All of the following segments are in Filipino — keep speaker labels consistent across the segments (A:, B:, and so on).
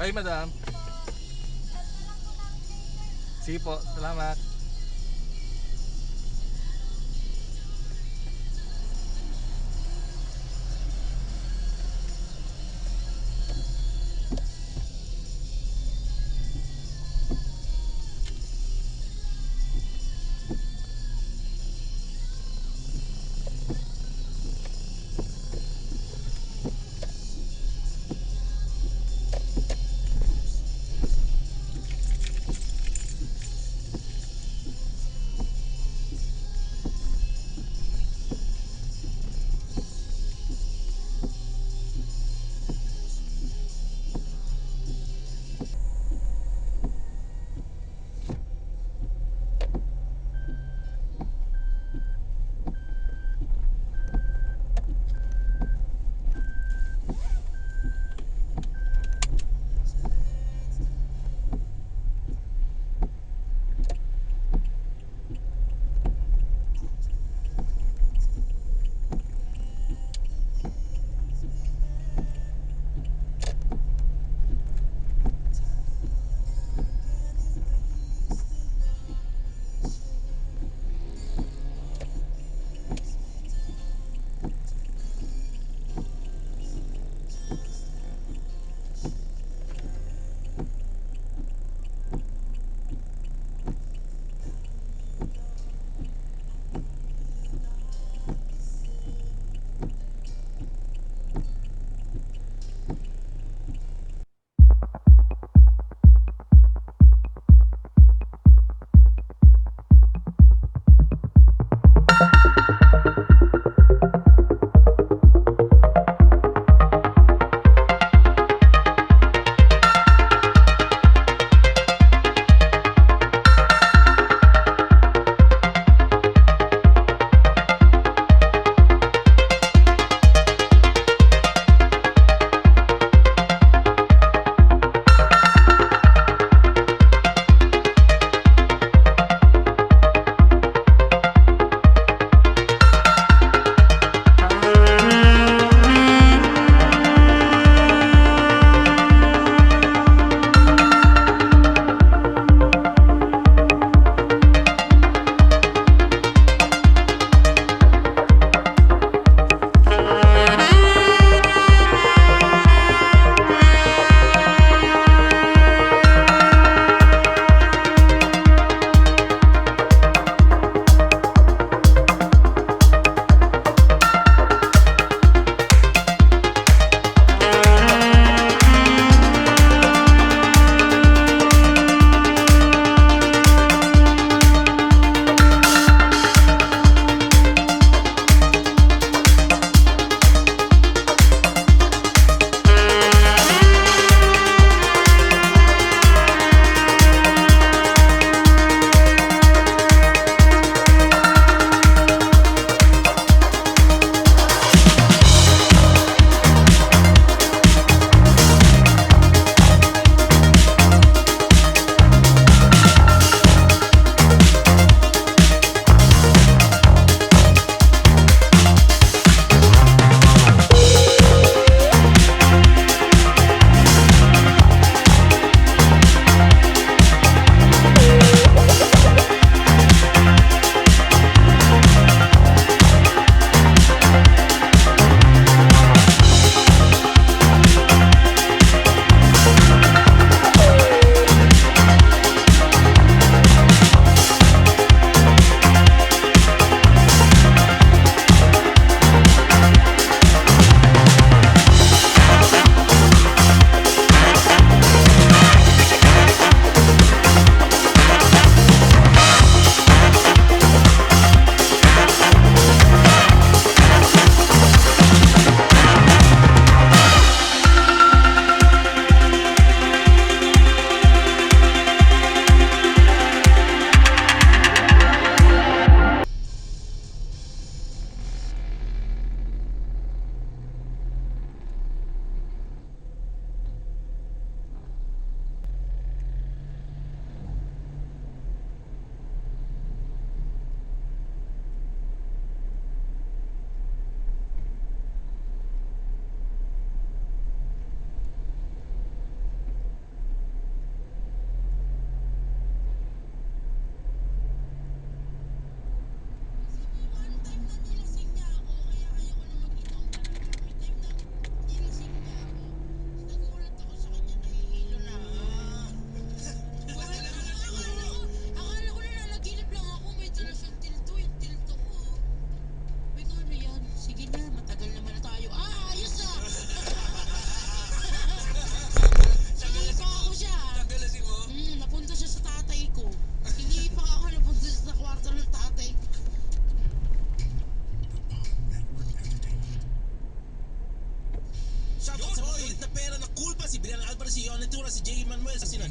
A: Bye, madam. Sige po, salamat.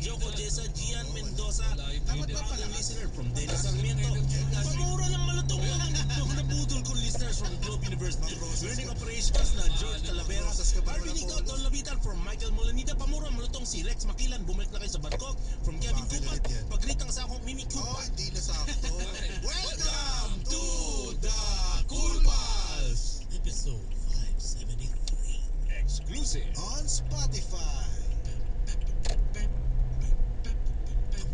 B: Joko Jessa, Gian Mendoza,
C: Dapat pa pala.
B: listener from Dennis Sarmiento. Pamura ng malutong mga nabudol kong listeners from Globe University. Learning operations na George Talavera. Arvin Ikaw, Don Labitan from Michael Molanida. Pamura malutong si Rex Makilan. Bumalik na kayo sa Bangkok. From Kevin Kupat. Pagritang sa akong Mimi Kupat.
D: Hindi na sakto.
B: Welcome to the Cool Pals!
E: Episode 573.
B: Exclusive.
D: On Spotify.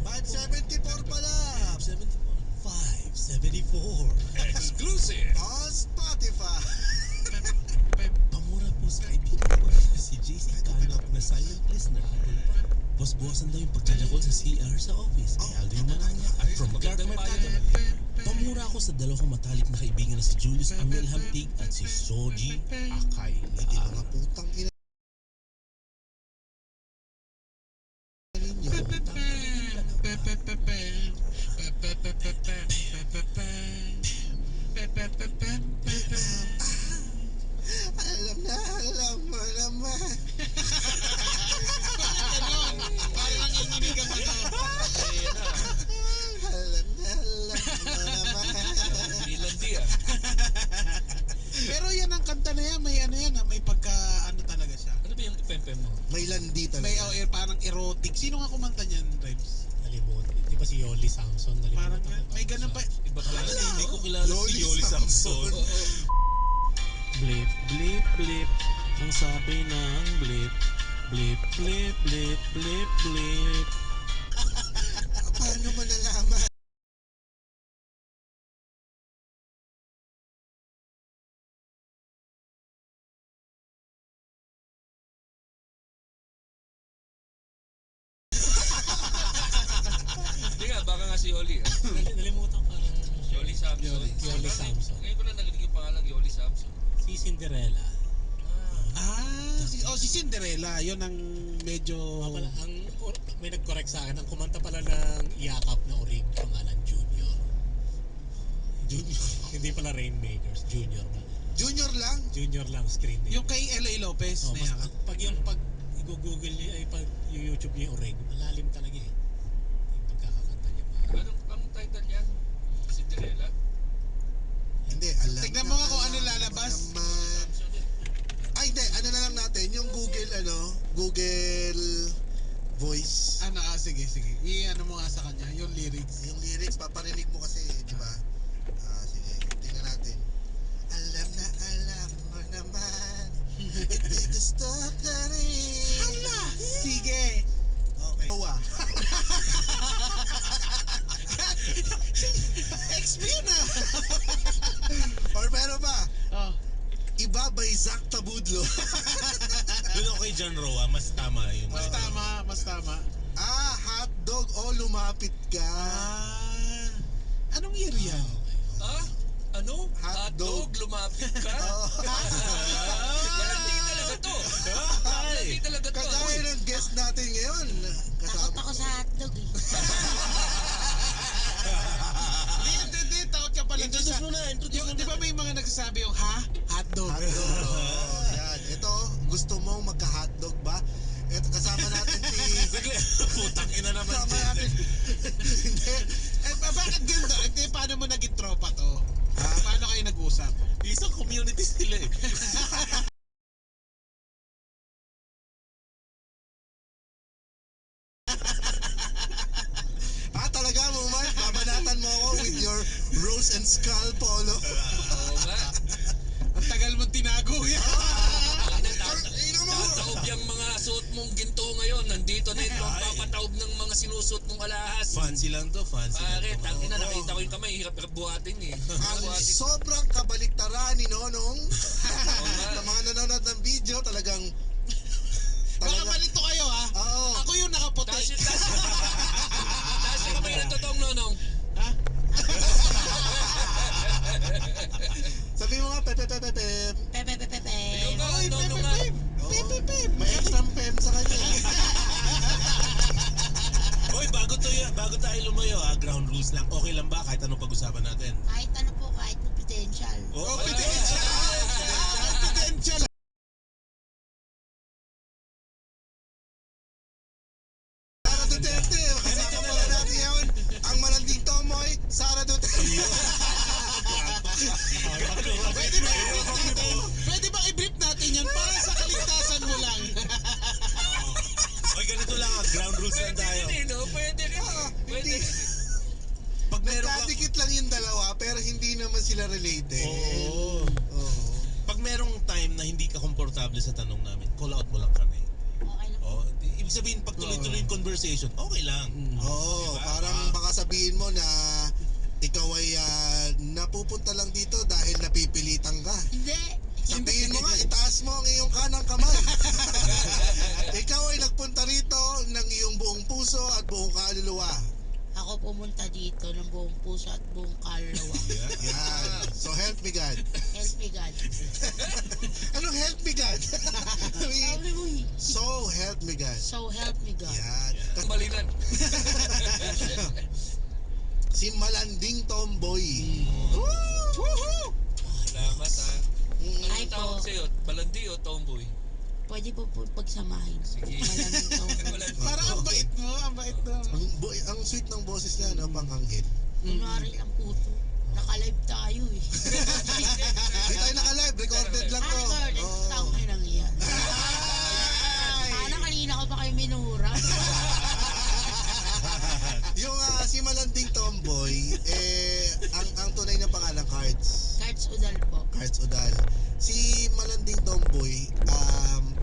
D: 574 pala.
E: 574.
B: Exclusive.
D: On Spotify.
B: Pamura po sa kaibigan ko si JC Canop na silent listener. Boss-bossan daw yung pagkakakol sa CR sa office. Kay Aldrin Maranya at from Clark Mercado. Pamura ako sa dalawang matalik na kaibigan na si Julius Amel Hamtig at si Soji Akay.
D: Hindi mga putang ina ninyo. Alam mo naman.
C: Parang nanginginig ang ano.
D: Alam mo naman.
A: Ilandi ah.
C: Pero yan ang kanta na yan, may ano yan, may pagka ano talaga siya.
A: Ano ba yung pempem mo?
D: May landi
C: May
D: talaga.
C: parang erotic. Sino nga kumanta niyan, Rems?
E: Nalimutan. Di ba si Yoli Samson?
C: Parang
E: Nalimutan ko.
C: may ganun pa.
A: Iba pala.
B: Hindi ko kilala si Yoli Samson.
E: Blip, blip, blip. Ang sabi ng blip. Blip, blip, blip, blip, blip.
D: Paano mo nalaman?
A: Hindi nga, baka nga si Yoli ah.
E: Nalimutan parang
A: Yoli Samson.
E: Yoli Samson.
A: Ngayon ko lang narinig yung pangalan Yoli Samson.
E: Si Cinderella.
C: Si Cinderella, yun ang medyo...
E: Pala, may nag-correct sa akin. Ang kumanta pala ng Yakap na Orig, pangalan Junior. Junior. Hindi pala Rainmakers, Junior na.
D: Junior lang?
E: Junior lang screen name.
C: Yung kay Eloy Lopez
E: Oh,
C: na yan.
E: pag i-google niya, ay pag YouTube niya yung Orig, malalim talaga eh. Yung pagkakakanta niya.
A: Anong title yan? Cinderella?
D: Hindi, alam
C: Tignan
D: na,
C: mo nga kung ano
D: alam
C: lalabas.
D: mo naman. Ay, hindi. Ano na lang natin? Yung Google Voice.
C: Sige. I-ano mo nga sa kanya, yung lyrics.
D: Yung lyrics, paparinig mo kasi, di ba? Sige, tingnan natin. Alam mo naman. Hindi gusto ka rin.
C: Hala! Sige!
D: Okay. Owa.
C: XP na!
D: Or pero ba?
C: Oh.
D: Iba by Zach Tabudlo.
B: Doon ako kay John Roa, mas tama yun.
C: Mas tama.
D: Hotdog o lumapit ka.
C: Anong year yan?
A: Ah? Ano?
D: Hotdog.
A: Lumapit ka? Garanti talaga to. Garanti talaga to.
D: Kagaya ng guest natin ngayon.
F: Takot ako sa hotdog eh.
C: Hindi, takot ka pala.
B: Introduce mo na.
C: Di ba may mga nagsasabi yung hotdog?
D: Hotdog. Yan. Ito, gusto mong magka-hotdog ba? Ito, kasama natin si...
B: Putang ina naman.
D: Kasama natin. Hindi.
C: Bakit ganda? Paano mo naging tropa to? Paano kayo nag-usap?
B: Isang community sila eh.
D: Talaga mo, Mark? Babanatan mo ako with your rose and skull polo.
A: Oo nga.
C: Ang tagal mong tinago yan.
A: Tataob yung mga suot mong ginto ngayon. Nandito na ito ang papataob ng mga sinusuot mong alahas.
B: Fancy lang to, fancy lang
A: Pare,
B: to.
A: tangina, nakita ko yung kamay. Hirap-hirap buhatin eh.
D: Ang
A: Buhatin.
D: sobrang kabaliktaran ni Nonong sa mga nanonood ng video, talagang
C: Baka malito kayo ha.
D: Oo.
C: Ako yung nakaputi.
A: Taas yung kamay ng totoong nonong.
C: Ha?
D: Sabi mo nga, pepe.
F: Pepe.
A: Ikaw nga,
C: Oy,
A: nonong nga.
C: Pep.
D: May extra pem sa kanya.
B: Hoy, bago tayo lumayo ground rules lang. Okay lang ba kahit anong pag-usapan natin?
F: Kahit ano po, kahit confidential.
C: Confidential. Confidential.
D: Darating
B: Ground rules lang
A: Pwede
B: tayo.
A: rin eh, no? Pwede rin eh. Pwede
D: hindi.
A: rin eh.
B: Pag meron ka,
D: Nagkadikit lang yung dalawa, pero hindi naman sila related.
B: oo.
D: Oo.
B: Pag merong time na hindi ka komportable sa tanong namin, call out mo lang kami.
F: Okay lang.
B: Oh, ibig sabihin pag tuloy-tuloy yung conversation, okay lang.
D: Oo,
B: Diba?
D: parang baka sabihin mo na ikaw ay napupunta lang dito dahil napipilitan ka.
F: Hindi.
D: Sabihin mo nga, itaas mo ang iyong kanang kamay. Ikaw ay nagpunta rito ng iyong buong puso at buong kaluluwa.
F: Ako pumunta dito ng buong puso at buong kaluluwa.
D: Yan. So help me God.
F: Help me God.
D: Anong help me God?
F: Sabi mo eh.
D: So help me God.
F: So help me God.
D: Yan.
A: Malinan.
D: Si Malanding Tomboy. Woohoo!
A: Salamat ha.
F: Ay
A: Anong tawag
F: po.
A: sa'yo? Balandi o tomboy?
F: Pwede po pagsamahin.
A: Sige.
F: Malamig daw.
A: Balandi.
C: Parang ang bait mo, ang bait mo.
D: Ang sweet ng boses niya, no? Panganghit.
F: Kunwari lang po to. Naka-live tayo eh.
D: Hindi tayo naka-live, recorded lang to.
F: Recorded.
D: Oo.
F: Tawag na lang yan.
D: Ay!
F: Sana kanina ko pa kayo minura.
D: Yung si Malanding Tomboy, ang tunay na pangalan, Cards.
F: Cards Udal po.
D: Cards Udal. Si Malanding Tomboy,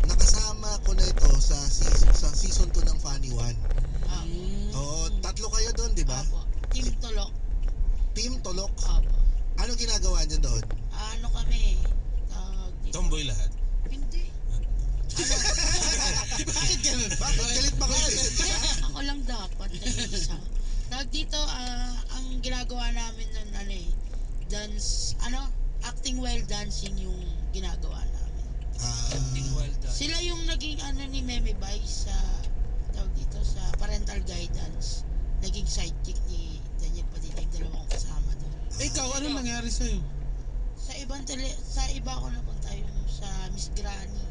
D: nakasama ko na ito sa season 2 ng Funny One. Oo, tatlo kayo doon, di ba?
F: Apo. Team Tolok.
D: Team Tolok.
F: Apo.
D: Anong ginagawa niyo doon?
F: Ano kami? Tawag dito.
B: Tomboy lahat.
F: Hindi.
C: Bakit ganun?
D: Bakit galit ba kayo?
F: Ako lang dapat nag-iisa. Tawag dito, ang ginagawa namin nun, dance, acting while dancing yung ginagawa namin.
A: Acting wild ha.
F: Sila yung naging ni Meme Bay sa, tawag dito, sa parental guidance. Naging sidekick ni Daniel Padilla, yung dalawang kasama doon.
C: Ikaw, ano nangyari sa'yo?
F: Sa iba ako napunta yung sa Miss Granny.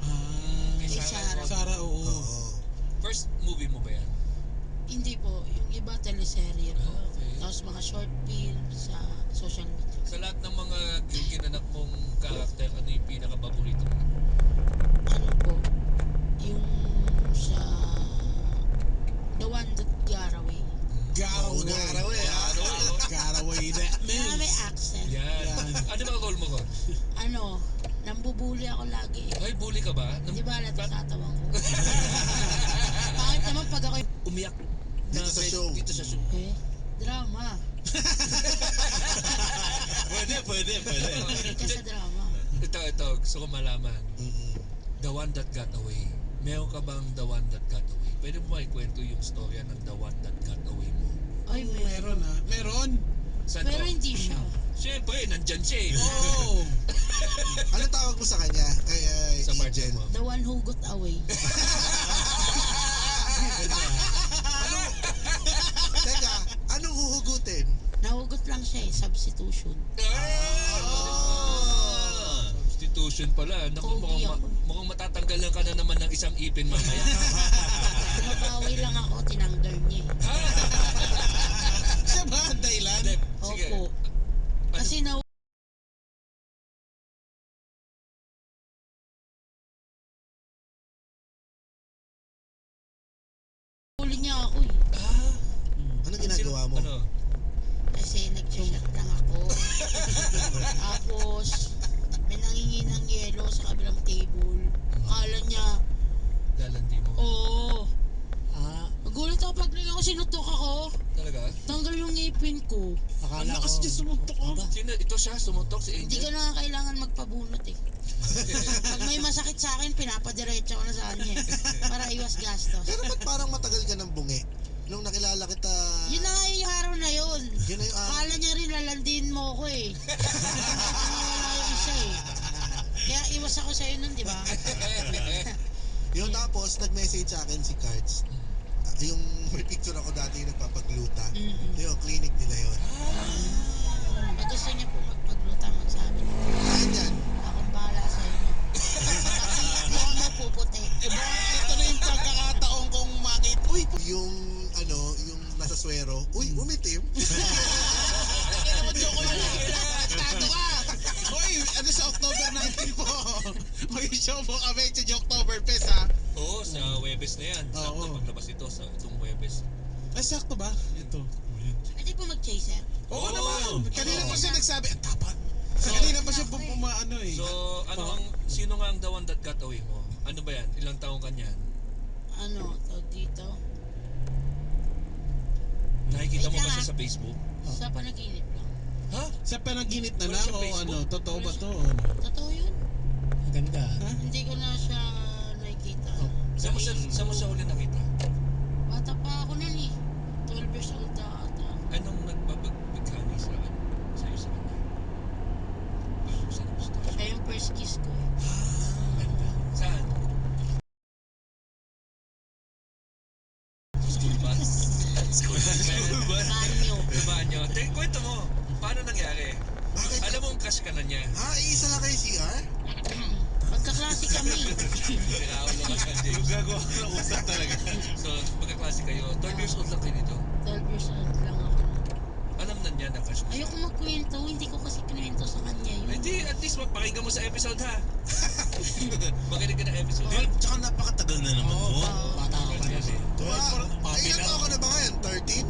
C: Ah,
F: Kay Sarah.
C: Sarah, oo.
D: Oo.
A: First movie mo ba yan?
F: Hindi po, yung iba teleserye po.
A: Okay.
F: Tapos mga short film sa social media.
A: Sa lahat ng mga ginanap mong karakter, ano yung pinaka-paborito mo?
F: Ano po, yung sa The One That Got Away.
D: Oo, Garaway,
C: Garaway that
F: Na
C: means.
F: may accent.
A: Yan. Ano ba role mo ko?
F: Nambubuli ako lagi eh.
A: Ay, bully ka ba?
F: Di ba natatawang ko? Bakit naman pag ako
A: Umiyak
D: Dito sa show.
A: Dito sa show.
F: drama.
B: Pwede.
F: Ka sa drama.
A: Ito. Gusto ko malaman.
D: Mm-mm.
A: The One That Got Away. Meron ka bang The One That Got Away? Pwede mo ba ikwento yung storya ng The One That Got Away mo?
F: Ay,
C: Meron ha. Meron.
A: Saan
F: Pero
A: ko?
F: hindi siya.
A: Siyempre, nandyan siya eh.
C: Oo.
D: Anong tawag mo sa kanya? Kay
A: Sa partner
D: Agent?
A: mo.
F: The One Who Got Away.
D: Teka, anong huhugutin?
F: Nahugot lang siya eh, substitution.
A: Substitution pala. Naku,
F: Pogi ako.
A: mukhang matatanggalan ka na naman ng isang ipin mamaya.
F: Tumabaway lang ako, tinanggal niya eh.
C: Siya ba ang dahilan?
A: Sige.
F: Opo. Kasi huli niya ako eh.
D: Anong ginagawa mo?
A: Ano?
F: Kasi nag-shot lang ako. Tapos, may nangingi ng yelo sa kabilang table. Akala niya,
A: Lalandi mo.
F: oo. Nagulat ako pag ako sinutok ako.
A: Talaga?
F: Tanggal yung ngipin ko.
C: Ang lakas niya sumuntok ako.
A: Sino? Ito siya, sumuntok si
F: Hindi
A: Angel.
F: ka na kailangan magpabunot eh. Pag may masakit sa akin, pinapadiretso ko na sa kanya eh. Para iwas gastos.
D: Pero ba't parang matagal ka ng bungi? Nung nakilala kita...
F: Yun na nga yung araw na yun.
D: Yun na yung
F: Akala niya rin lalandiin mo ako eh. Wala yung isa eh. Kaya iwas ako sa'yo nun, di ba?
D: Yung tapos, nag-message sa akin si Cards. Yung may picture ako dati yung nagpapagluta.
F: Mm-mm.
D: Yung clinic nila yun.
F: Pag gusto niya po magpagluta, magsabi niya.
D: Saan yan?
F: Akong bahala sa'yo na. Hindi ako mapuputi.
C: Eh baka ito na yung pagkakataon kong makit. Uy!
D: Yung yung nasa swero. Uy, umitim.
C: Kaya naman joke ko lang. Tado ka! Uy! ano sa October 19 po. Mag-show po kami sa October Fest ha.
A: Oo, sa Webes na yan. Sakto
C: Oo.
A: paglabas ito sa itong Webes.
C: Ay, sakto ba? Ito.
F: Pwede po mag-chaser.
C: Oo
A: Oo.
C: naman. Kanina
A: Oo.
C: pa siya nagsabi, ang tapat. Kanina pa siya pumaano eh.
A: So, sino nga ang the one that got away mo? Ano ba yan? Ilang taong ka niyan?
F: Ano, tawag dito?
A: Nakikita mo
F: Wait
A: ba
F: lang,
A: siya sa Facebook?
F: Sa panaginip lang.
A: Ha?
C: Sa panaginip na
A: Wala
C: lang
A: sa
C: o
A: Facebook?
C: ano, totoo ba
A: Wala
C: to? o ano?
F: Totoo yun?
E: Ang ganda.
C: Ha?
F: Hindi ko na siya nakikita.
E: Oh.
A: Saan mo siya huli nakita?
F: Bata pa ako nun eh. 12 years old na ata.
A: Anong nagpapagbigani sa sa'yo sa kanya? Paano mo siya nagustuhan?
F: Siya yung first kiss ko eh.
E: Ganda.
A: Saan? School bus? School bus?
F: Banyo.
A: Sa banyo. Kwento mo, paano nangyari?
D: Bakit?
A: Alam mo, crush ka na niya.
D: Isa lang kayo CR?
F: Magkaklase kami.
A: Sinaulo ka siya, James.
B: Gagawa ko ng usap talaga.
A: So, magkaklase kayo. 12 years old lang kayo dito.
F: 12 years old lang ako.
A: Alam na niya na crush mo siya.
F: Ayoko magkwento, hindi ko kasi kwento sa kanya yun.
A: Hindi, at least mapakinggan mo sa episode ha. Makinig ka ng episode.
B: Well, tsaka napakatagal na naman
E: Oo,
B: po.
E: bata ka pa
A: Yan
E: nun.
A: eh.
D: Ay, ilan taon ka na ba ngayon? 13?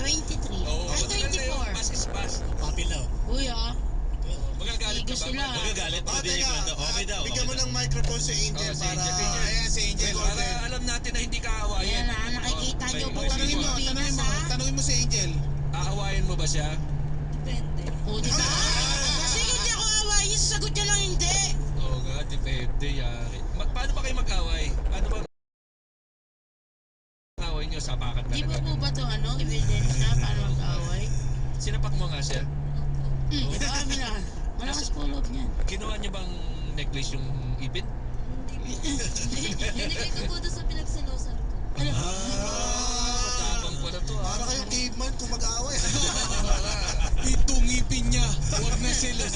F: 23.
A: Oo,
F: Ay,
A: matagal na yun.
F: 24.
A: Pass is pass.
E: Puppy love.
F: Uy ah.
A: Magagalit ka
F: Igo
A: ba?
F: sila.
B: Magagalit,
D: Oh,
B: pwede niya
D: teka.
B: kwento. Okay daw.
D: Bigyan mo
B: okay
D: ng microphone si Angel
A: Oh, si
D: para...
A: Angel.
C: Ayan si Angel.
A: Para alam natin na hindi ka aawayin.
F: Ayan ah, nakikita
A: Oh,
F: niyo
A: may-
F: po
A: may-
F: kami
C: Tanungin mo,
F: ng
C: tanungin mo.
F: Pinas ha.
C: Tanungin mo si Angel.
A: Aawayin mo ba siya?
F: Depende. O di ba? Kasi hindi ako awayin, sasagot niya lang hindi.
A: Oo nga, depende. Yari. Paano ba kayo mag-away? Ano ba away niyo? Sapakan
F: Di ba
A: talaga.
F: po ba to ano, ebidensya para mag-away?
A: Sinapak mo nga siya?
F: Marami na. Malakas po loob niyan.
A: Ginawa niya bang necklace yung ipin?
G: Binigay ko po doon sa pinagsalosan ko.
F: Ano?
A: Tapang pala to ha.
D: Para kayong caveman kung mag-aaway.
C: Ito ngipin niya. Huwag na selos.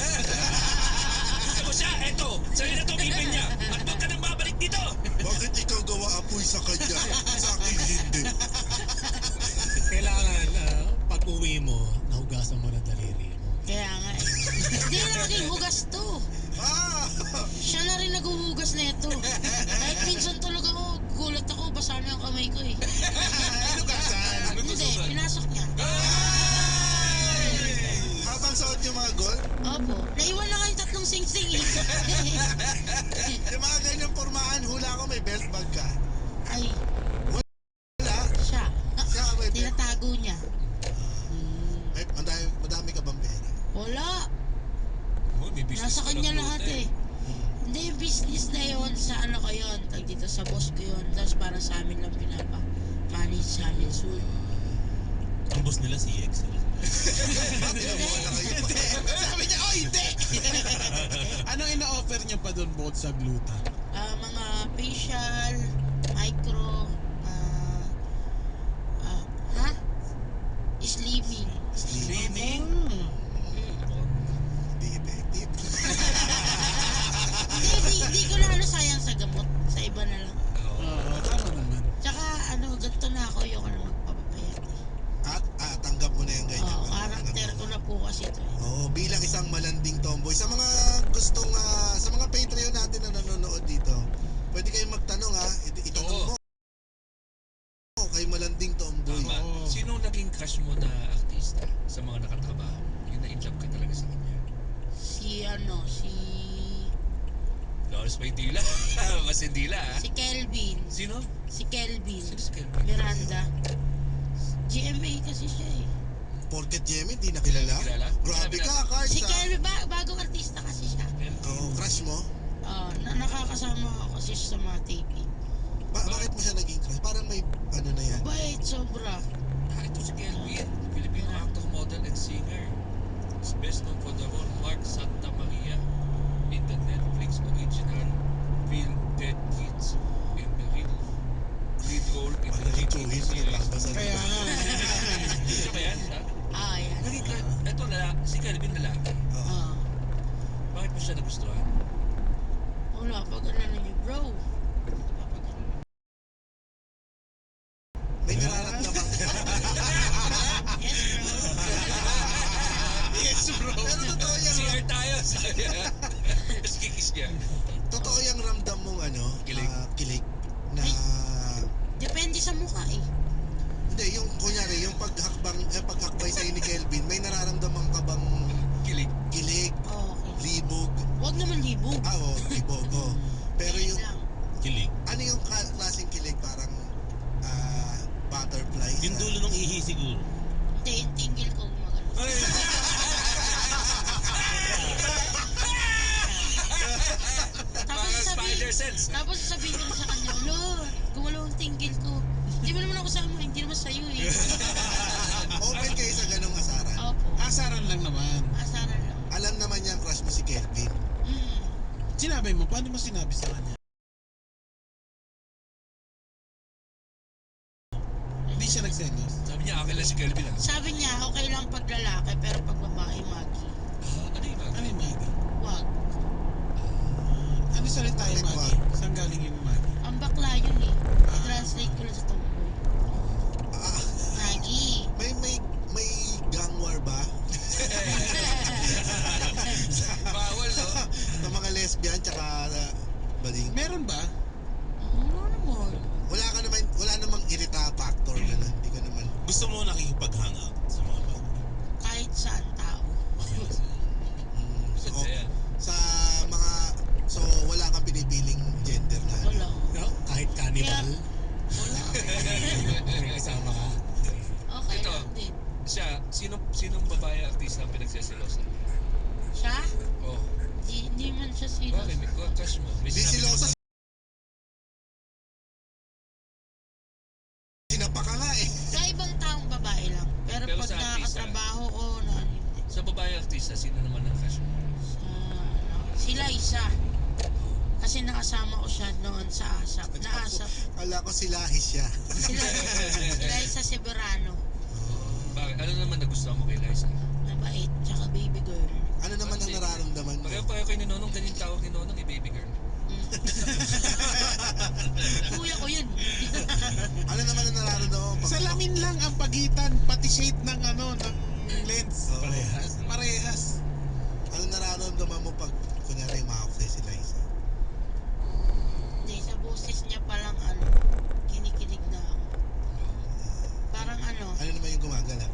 A: Gusto mo siya? Eto! Sa'yo na itong ipin niya! At huwag ka nang babalik dito!
D: Bakit ikaw gawa apoy sa kanya? Sa akin hindi.
E: Kailangan, pag uwi mo, nahugasan mo na daliri mo.
F: Kaya nga eh. Hindi laging hugas to.
D: Ah!
F: Siya na rin naghuhugas na ito. Kahit minsan tulog ako, gulat ako, basa na ang kamay ko eh.
C: Inugasan.
F: Hindi, pinasok niya.
D: Habang suot yung mga gold,
F: Opo. Naiwan na kayong tatlong sing-sing eh.
D: yung mga ganyang pormahan, hula ko may belt bag ka.
F: Ay,
D: Wala.
F: siya.
D: Siya ka may belt.
F: Tinatago niya.
D: Ay, madami ka bang pera?
F: Wala.
A: Oh, may business
F: Nasa
A: ka
F: kanya
A: lang
F: lahat
A: puta
F: eh. Hindi, business na yun. Sa ano ko yun. Tag dito sa boss ko yun. Tapos para sa amin lang manage sa amin soon.
B: Ang boss nila si Excel.
C: Sabi niya, oh hindi! Anong ina-offer niya pa doon bukod sa gluta?
F: Mga facial, micro, ha? Slimming.
A: Slimming?
D: Hindi effective.
F: Hindi ko na ano sayang sa gamot. Sa iba na lang.
C: Oo, tama naman.
F: Tsaka ano, ganito na ako. Ayoko na magpapapayat eh.
D: At tanggap mo na yung ganyan.
F: Oo, karakter ko na po kasi ito eh.
D: Oo, bilang isang malanding tomboy. Sa mga gustong, sa mga Patreon natin na nanonood dito, pwede kayong magtanong ha. Itanong
A: Oo.
D: mo. Kay malanding tomboy.
A: Tama.
C: Oo.
A: Sino naging crush mo na artista sa mga nakatrabaho? Yung na-inlove ka talaga sa kanya?
F: Si
A: Lawrence Maydila. Mas hindi ha?
F: si Kelvin.
A: Sino?
F: Si Kelvin.
A: Sino si Kelvin?
F: Miranda. GMA kasi siya eh.
D: Porket Jemmy, di nakilala?
A: Kilala?
D: Grabe ka, Carl.
F: Si Kelvin, bagong artista kasi siya.
D: Oo, crush mo?
F: Nakakasama ako kasi sa mga taping.
D: Bakit mo siya naging crush? Parang may, ano na yan.
F: Bait, sobra.
A: Ito si Kelvin. Filipino actor, model, and singer. Is best known for the role Mark Santa Maria in the Netflix original film Dead Kids in the lead role in the
D: Lituhin
A: TV
D: mo
A: series.
D: nagbabasa.
C: Kaya nga.
A: Sino ba yan? Ha?
F: Yan.
A: Naging ito si Kelvin lalaki.
F: Ah.
A: Bakit mo siya nagustuhan?
F: Wala, pag ano niyo, bro.
D: May nararamdaman.
F: Yes, bro.
C: Yes, bro.
D: Pero totoo yan.
A: CR tayo. Yeah.
D: Totoo yung ramdam mong
A: Kilig.
D: kilig na
F: Depende sa mukha eh.
D: hindi yung kunyari yung pag-akbay sa ni Kelvin, may nararamdaman ka bang
A: Kilig.
D: kilig,
F: Okay.
D: libog?
F: Huwag naman libog.
D: Libog. Pero yung
F: lang.
B: Kilig.
D: ano yung klaseng kilig parang butterfly
B: Yung dulo ng ihi siguro.
F: Hindi, yung tinggil ko gumagano. Tapos
A: Parang spider sense.
F: Tapos sasabihin ko sa kanya, Lord, gumalaw ang tinggil ko. Hindi mo naman ako sama, hindi naman sa'yo eh.
D: open kayo sa ganong asaran.
F: Opo,
C: Asaran lang naman.
F: asaran lang.
D: Alam naman niya ang crush mo si Kelvin.
F: Mm.
C: Sinabi mo, paano mo sinabi sa kanya? Hindi siya nagselos.
A: Sabi niya, akin lang si Kelvin.
F: Sabi niya, okay lang pag lalaki, pero pag babae, Maggie.
A: Ano yun?
C: Ano yung Maggie?
F: Wag.
C: Ano salita yung Maggie? Saan galing yung Maggie?
F: Ang bakla yun eh. I-translate ko lang sa tomboy.
D: Ah,
F: Maggie.
D: may gang war ba?
A: Bawal, no?
D: Sa mga lesbian tsaka bading.
C: Meron ba?
F: Ano naman?
D: Wala namang irita factor ganun. Hindi ka naman.
B: Gusto mo nakikipag-hangout sa mga bago?
F: Kahit saan tao.
A: Saan
D: O,
A: kaya?
D: sa mga wala kang pinipiling gender na.
F: Wala.
E: No? Kahit cannibal.
F: Wala.
E: May kasama ka.
F: Okay
A: Ito.
F: lang din.
A: Siya, sinong babae artista ang pinagseselosan?
F: Siya?
A: Oh.
F: Hindi man siya sino.
A: Bakit? May crush mo. May
D: Di
A: sinabi
D: silosa.
A: ka
D: Sinapa ka nga eh.
F: Sa ibang taong babae lang. Pero
A: Pero
F: pag
A: sa artista?
F: nakakatrabaho ko, hindi.
A: ba? Sa babae artista, sino naman ang crush mo?
F: Sila isa. Kasi nakasama ko siya noon sa ASAP. Naasap.
D: Kala ko si Lahis siya.
F: Sila isa si Verano.
A: Bakit? Ano naman nagustuhan mo kay Liza?
F: Mabait. Tsaka baby girl.
D: Ano naman ang nararamdaman mo?
A: Pareho kay ni Nonong, ganyan tawag ni Nonong, baby girl.
F: Mm. Kuya ko yun.
D: Ano naman ang nararamdaman mo?
C: Salamin lang ang pagitan, pati shade ng ng lens.
D: Oo.
C: Parehas.
D: Ano nararamdaman mo pag kunyari umahok sa'yo si Liza?
F: Hindi, sa boses niya palang kinikilig na ako. Parang
D: Ano naman yung gumagalaw?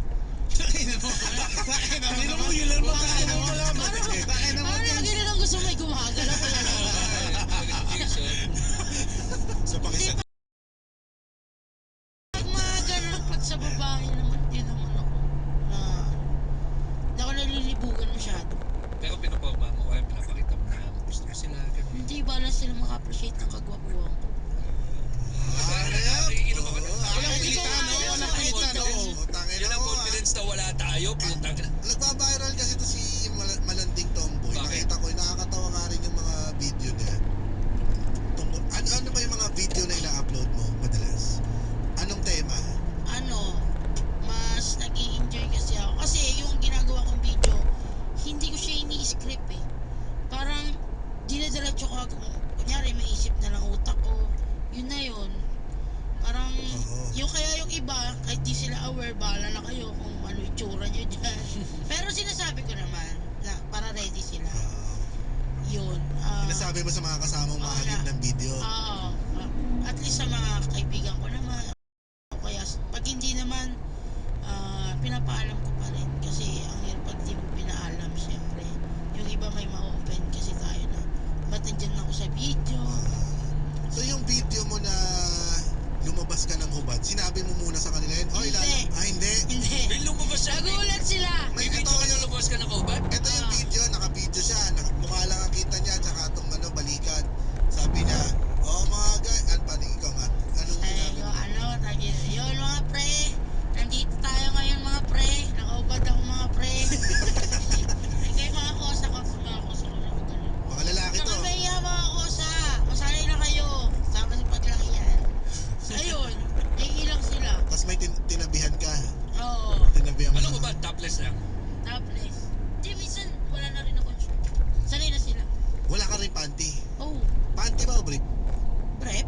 C: Takin mo. Takin mo, yun lang takin mo malaman. Takin mo.
F: Parang lagi na lang gusto may gumagalaw.
D: So pakisa.
F: Pag mga ganun, pag sa babae naman, di naman ako na hindi ako nalilibugan masyado.
A: Pero pinaporma mo, kaya pinapakita mo na gusto mo sila. ganun.
F: Hindi ba lang sila maka-appreciate ng kagwapuhan ko?
A: Nakikinom ako ng
C: Walang pilitan, no? Walang pilitan, no?
D: Tangin
A: Yan ang
D: ako.
A: confidence na wala tayo, putang ina.
D: Nagbabiral kasi to si Malanding Tomboy.
A: Bakit?
D: Nakita ko, nakakatawa nga rin yung mga video niya. Ano ba yung mga video na ina-upload mo madalas? Anong tema?
F: Mas nag-i-enjoy kasi ako. Kasi yung ginagawa kong video, hindi ko siya ini-script eh. Parang, dinadiretso ko ako. Kunyari, may isip na lang utak ko. Yun na yun. Parang,
D: Oo.
F: yung kaya yung iba, kahit di sila aware, bahala na kayo kung ano itsura nyo dyan. Pero sinasabi ko naman, na para ready sila. Yun.
D: Sinasabi mo sa mga kasamang mahalin ng video.
F: At least sa mga kaibigan ko naman. O kaya, pag hindi naman, pinapaalam ko pa rin. Kasi ang hirap pag di mo pinaalam, syempre. Yung iba may ma-open kasi tayo na, ba't nandyan ako sa video?
D: So yung video mo na lumabas ka ng hubad, sinabi mo muna sa kanila yun?
F: Hindi.
D: Hindi.
F: Hindi.
A: May lumabas siya.
F: Nagulat sila.
D: May
A: May video
D: totoo
A: ka na
D: yung,
A: lumabas ka ng ubat?
D: ito yung video, naka-video siya. Mukha lang ang kita niya, tsaka itong balikan. Sabi niya, mga guys, paning ikaw nga. Anong
F: Ay,
D: sinabi mo?
F: yun mga pre. Nandito tayo ngayon mga pre. Nakaubad ako mga pre. Ay, kayo mga kosa ko. Mga kosa ko na ganun.
D: Mga lalaki to.
F: Nakabaya mga kosa. Masanay na kayo. Sama sa paglang yan. Ayun. Naiilang sila.
D: Tapos may tinabihan ka.
F: Oo.
D: Tinabihan mo.
A: Anong ubat? Topless lang.
F: Topless. Di, minsan wala na rin ako shirt. Sanay na sila.
D: Wala ka rin panty.
F: Oh.
D: Panty ba o brief?
F: Prep?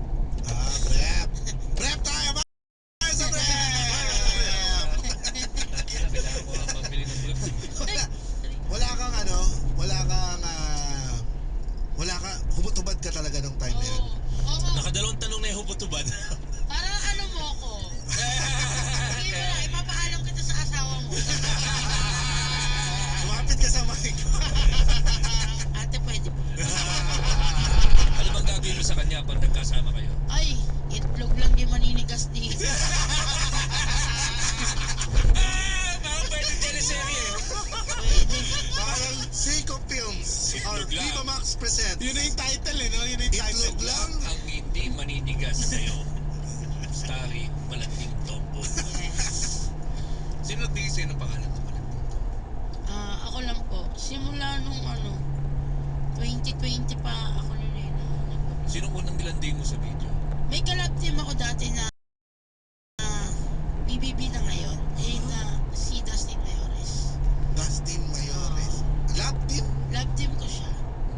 D: Prep. Prep tayo ba? Sa prep!
A: Kailangan ko lang mabili ng brief.
D: Wala kang
B: tubad.
F: Parang ano mo ko. Hindi mo na, ipapaalam kita sa asawa mo.
D: Lumapit ka sa mic.
F: Ate, pwede ba?
A: Ano bang gagawin mo sa kanya pag nagkasama kayo?
F: Ay, itlog lang di maninigas dito.
A: Baka pwede teleserye.
F: Pwede.
D: Parang Seiko Films or
A: Itlog lang.
D: Viva Max presents.
C: Yun na yung title eh, no? Yun na yung title.
D: Itlog lang.
A: Ang hindi maninigas sa'yo. Starring Malanding Tomboy.
F: Yes.
A: Sino nagbigay sa'yo ng pangalan ng Malanding?
F: Ako lang po. Simula nung 2020 pa ako nun eh.
A: Sino unang nilanding mo sa video?
F: May kalab team ako dati na BBB na ngayon. Eh, na si Dustin Mayores.
D: Dustin Mayores. Lab team?
F: Lab team ko siya.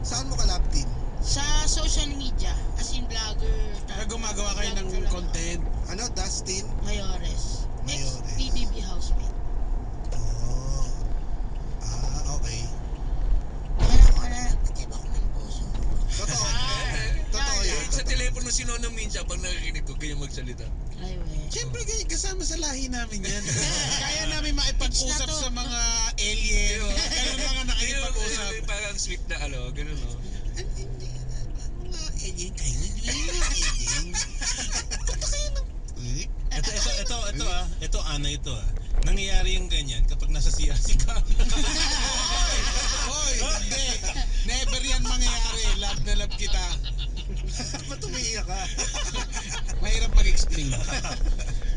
D: Saan mo ka lab team?
F: Sa social media, as in vlogger.
C: Kaya gumagawa kayo ng
F: vlog talaga.
C: content.
D: Ano, Dustin?
F: Mayores.
D: Mayores.
F: Ex-BBB housemate.
D: Oh. Okay.
F: Wala, nagtitip ako ng puso.
D: Totoo. Totoo yun.
A: Sa telepono si Nonong Mincha, pag nakikininig ko, ganyan magsalita.
F: Ay, we.
C: Siyempre, ganyan, kasama sa lahi namin yan. Kaya namin makipag-usap sa mga alien. Ganun lang ang nakikipag-usap.
A: Parang sweet na ganun no.
C: Hindi, mga alien kayo. Hindi mga alien. Punta kayo ng...
B: Ito, Ana, ito ah. Nangyayari yung ganyan kapag nasa CR si Carla.
C: Hoy, hindi. Never yan mangyayari. Love na love kita.
D: Ba't umiiyak ka?
C: Mahirap mag-explain.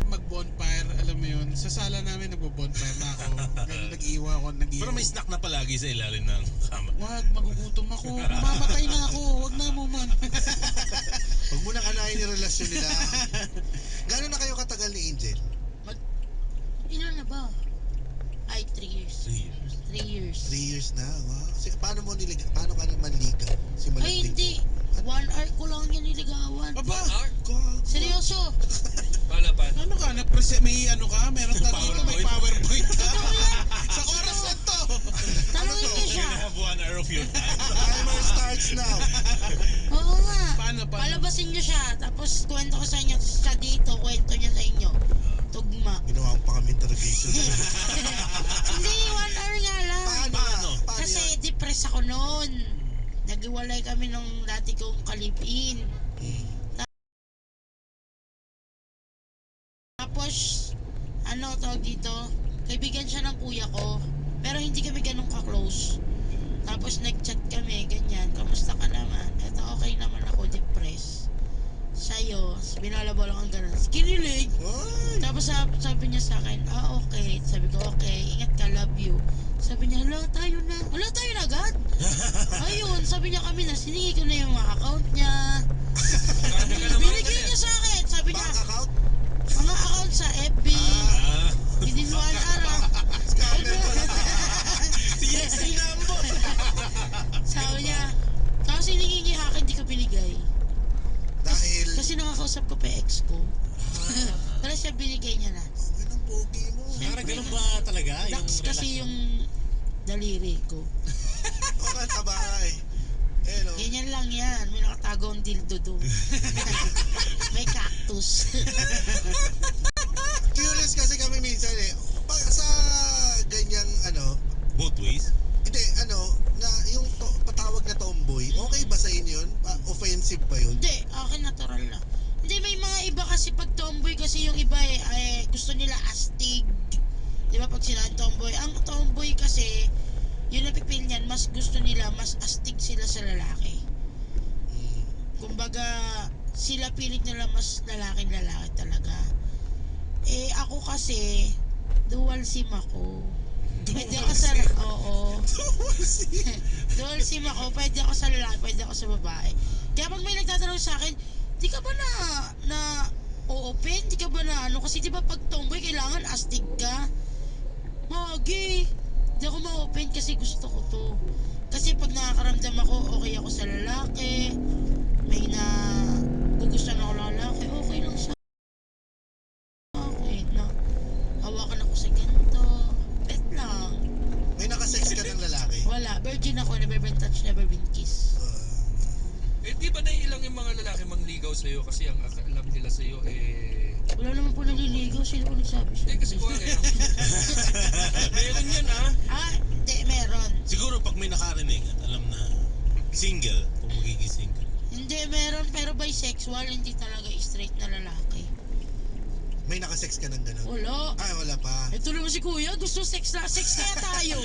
C: Mag-bonfire, alam mo yun. Sa sala namin nagbo-bonfire na ako. Ganun, nag-iwa ako,
B: Pero may snack na palagi sa ilalim ng kama.
C: Wag, magugutom ako. Mamamatay na ako. Wag na mo man.
D: Huwag mo nang anayin yung relasyon nila. Gano'n na kayo katagal ni Angel?
F: Ilan na ba? Ay, 3 years.
B: 3 years.
F: 3 years.
D: 3 years na. Wow. Paano ka naman liga? Si Malanding?
F: Ay, hindi. 1 hour ko lang yan niligawan.
C: Aba,
F: Seryoso.
A: Palapan.
C: ano ka? May ano ka? Meron ka dito, may PowerPoint ka. Sa oras na to.
F: Tanungin niyo siya.
B: You have 1 hour of your time.
D: Timer starts now.
F: Oo nga.
C: Paano?
F: Palabasin niyo siya. Tapos kwento ko sa inyo. Siya dito, kwento niya sa inyo. Tugma.
D: Ginawa ko pa kami interrogation.
F: Hindi, 1 hour nga lang.
D: Paano?
F: Kasi depressed ako noon. Naghiwalay kami nung dati kong kalipin. Tapos, tawag dito, kaibigan siya ng kuya ko. Pero hindi kami ganun ka-close. Tapos nag-chat kami, ganyan. Kamusta ka naman? Eto, okay naman ako, depressed. Sa'yo, binalabo lang ang ganun. Kinilig!
D: Ay!
F: Tapos sabi niya sa akin, okay. Sabi ko, okay, ingat ka, love you. Sabi niya, hala tayo na agad? Ayun, sabi niya kami na, siningi ko na yung mga account niya. Binigay niya sa akin, sabi niya,
D: Bank account?
F: mga account sa FB, bininuan araw.
D: Scammer pala.
B: Yes, number.
F: Sabi niya, tapos siningi niya akin, di ko binigay.
D: Dahil...
F: Kasi nakakausap ko pa yung ex ko. Pero siya binigay niya na.
D: Okay ng pogi mo.
E: Parang ganun ba talaga?
F: Dax kasi yung daliri ko.
D: Okay, taba eh. No?
F: Ganyan lang yan. May nakatago ang dildo doon. May cactus.
D: Curious kasi kami minsan eh. Sa ganyang
B: Both ways.
D: hindi, na yung patawag na tomboy, okay ba sa inyo yun? Offensive ba yun?
F: Hindi, akin natural na. Hindi, may mga iba kasi pag tomboy kasi yung iba ay gusto nila astig. Di ba pag sila tomboy? Ang tomboy kasi, yung napipil niyan, mas gusto nila, mas astig sila sa lalaki. Kumbaga, sila pilit nila mas lalaki talaga. Eh, ako kasi, dual sim ako. Pwede ako sa... Oo. Dual sim ako. Pwede ako sa lalaki, pwede ako sa babae. Kaya pag may nagtatanong sa akin, di ka ba na open? Di ka ba na Kasi di ba pag tomboy, kailangan astig ka? Magi. Di ako ma-open kasi gusto ko to. Kasi pag nakakaramdam ako, okay ako sa lalaki. May gugustuhan ako lalaki, okay lang sa akin. Hawakan ako sa ganito. Bet lang.
D: May nakasex ka ng lalaki?
F: Wala. Virgin ako. Never been touched, never been kissed.
A: Eh, di ba naiilang yung mga lalaki mangligaw sa'yo kasi ang alam nila sa'yo
F: Wala naman po naliligaw. Sino po nagsabi siya?
A: kasi kuha kaya. Meron yan
F: Hindi, meron.
B: Siguro pag may nakarinig at alam na single, kung magiging single.
F: Hindi, meron. Pero bisexual, hindi talaga straight na lalaki.
D: May nakasex ka ng gano'n?
F: Wala.
D: Ay, wala pa.
F: Ito naman si Kuya, gusto sex na. Sex kaya tayo.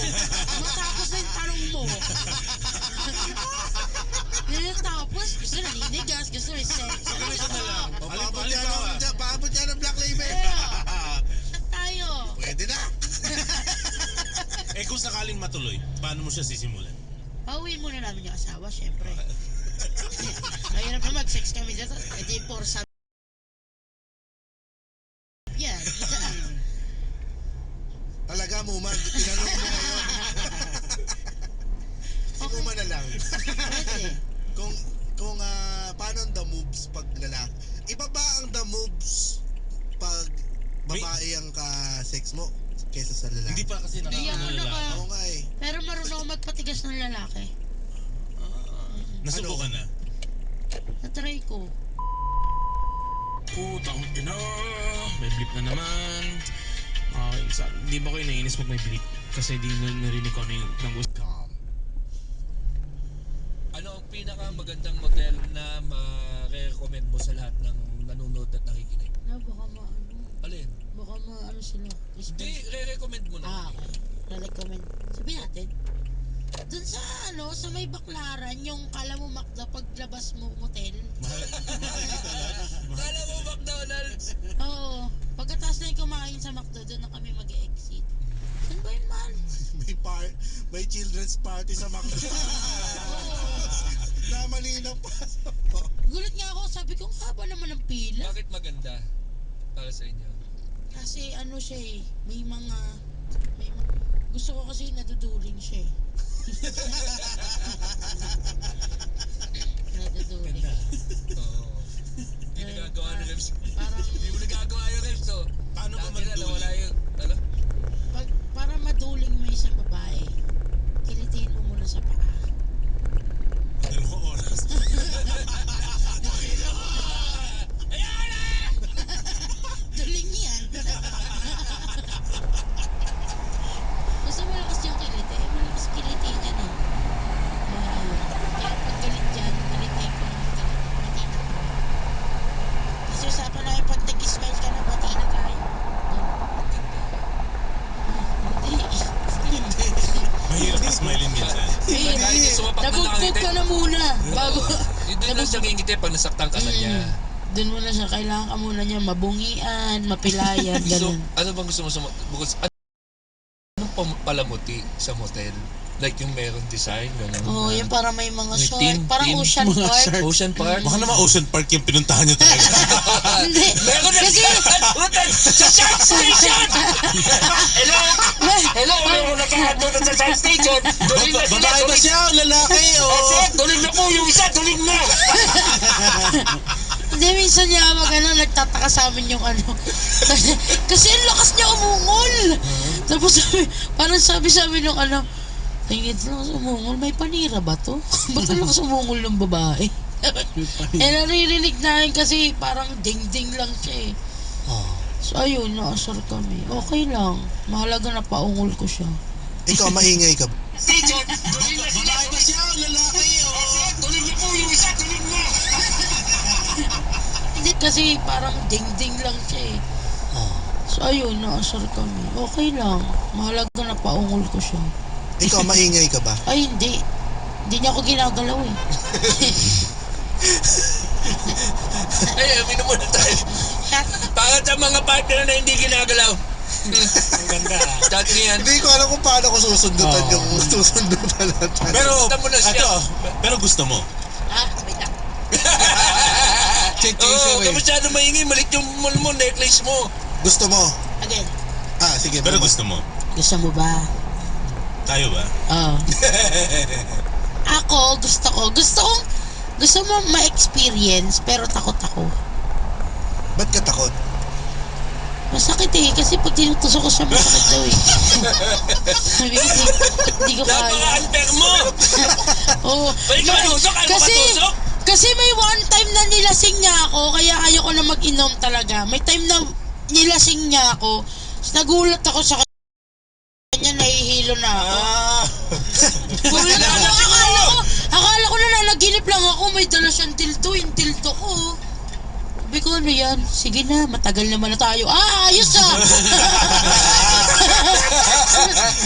F: Matapos na yung tanong mo. Tapos, gusto naninigas, gusto may sex. Ano na lang?
D: Paabot niya ng Black Label.
F: Saan tayo?
D: Pwede na.
B: Eh kung sakaling matuloy, paano mo siya sisimulan?
F: Pauwiin muna namin yung asawa, syempre. Mahirap na mag-sex kami dito. Edi porsa. Yan.
D: Talaga mo, Mag. Tinanong mo ngayon. Si Uma na lang.
F: Pwede.
D: Kung paano ang the moves pag lalaki? Iba ba ang the moves pag babae ang ka-sex mo kesa sa lalaki?
B: Hindi pa kasi
F: Hindi ako
B: nakakaalala.
D: Oo nga eh.
F: Pero marunong ako magpatigas ng lalaki.
B: Nasubukan na.
F: Natry ko.
H: Putang ina, may blip na naman. Di ba kayo naiinis pag may blip? Kasi di narinig ko ano yung nang gusto.
A: Ano ang pinakamagandang motel na ma-recommend mo sa lahat ng nanonood at nakikinig?
F: Baka
A: Alin?
F: sila.
A: Hindi, re-recommend mo na.
F: Okay. Na-recommend. Sabihin natin. Dun sa sa may Baklaran, yung kala mo Macdo paglabas mo motel.
A: Kala mo McDonald's?
F: Oo. Pagkatapos na yung kumain sa Macdo, doon na kami mag-exit. Saan ba yun, man?
D: May children's party sa Macdo. Na malinaw pa.
F: Gulat nga ako, sabi ko, ang haba naman ng pila.
A: Bakit maganda para sa inyo?
F: Kasi siya eh, gusto ko kasi naduduling siya eh. Naduduling.
A: Oo. Hindi nagagawa ni Rems.
F: Parang,
A: Hindi mo nagagawa yung Rems, oh.
B: Paano ba
A: Dati na, nawala
B: magduling?
A: yung, ano?
F: para maduling mo isang babae, kilitiin mo muna sa paa.
B: Dalawang oras.
F: Duling yan. Basta malakas yung kiliti. Malakas kiliti niya eh. Kaya pag galit dyan, kilitiin ko ng matina. Kasi usapan namin pag nag-smile ka na, matina tayo. Hindi.
B: Mahirap ismailin minsan.
A: Kahit sumapak na
F: Nabugtog ka na muna. Bago.
A: Yun din lang siya ngingiti pag nasaktan ka na niya.
F: Doon muna siya, kailangan ka muna niya mabungian, mapilayan,
A: So,
F: ganun.
A: ano bang gusto mo sa bukod anong palamuti sa motel? Like yung meron design, gano'n.
F: Oo, yung para may mga
A: May
F: short.
A: team,
F: Parang
A: team.
F: Ocean Park.
A: Ocean Park?
B: Baka naman Ocean Park yung pinuntahan niyo talaga.
F: Hindi.
A: Meron na
F: Kasi,
A: sa Shark Station! Hello! Hello! Meron na doon sa Shark Station! Duling na sila!
B: Babae ba siya o lalaki?
A: Duling na po yung isa! Duling na!
F: hindi, minsan niya nagtataka sa amin yung kasi ang lakas niya umungol. Tapos parang sabi sa amin yung tingin lang sa umungol, may panira ba to? Ba't ang lakas umungol ng babae? Naririnig namin kasi parang ding-ding lang siya eh. So ayun, naasar kami. Okay lang. Mahalaga na paungol ko siya.
D: Ikaw, maingay ka ba?
A: Station! Duling na sila!
B: Babae ba siya o lalaki?
A: Duling na po yung isa! Duling na!
F: Hindi kasi parang ding-ding lang siya eh. So ayun, naasar kami. Okay lang. Mahalaga na paungol ko siya.
D: Ikaw, maingay ka ba?
F: Ay, hindi. Hindi niya ako ginagalaw eh.
A: Ay, aminin mo na tayo. Para sa mga partner na hindi ginagalaw.
H: Ang ganda.
A: Dati yan.
D: Hindi ko alam kung paano ko susundutan yung susundutan natin.
B: Pero,
A: Gusto mo na siya.
B: pero gusto mo.
F: Wait lang.
D: Check
A: Oo, ka masyado maingay. Malit yung mall mo, necklace mo.
D: Gusto mo?
F: Again.
D: Sige.
B: Pero
D: Mama.
B: gusto mo.
F: Gusto mo ba?
B: Tayo ba?
F: Oo. Ako, gusto mo ma-experience, pero takot ako.
D: Ba't ka takot?
F: Masakit eh, kasi pag tinutusok ko siya, masakit daw eh. Sabi ko, hindi ko kaya.
A: Napaka-unfair mo.
F: Oo.
A: Balik ka matusok, ayaw mo
F: Kasi,
A: matusok?
F: Kasi may one time na nilasing niya ako, kaya ayoko na mag-inom talaga. May time na nilasing niya ako, nagulat ako sa kanya, nahihilo na ako. Gulat ako, akala ko na nanaginip lang ako, may dala siyang tilto, yung tilto ko. Sabi ko, ano yan? Sige na, matagal naman na tayo. Ayos ah!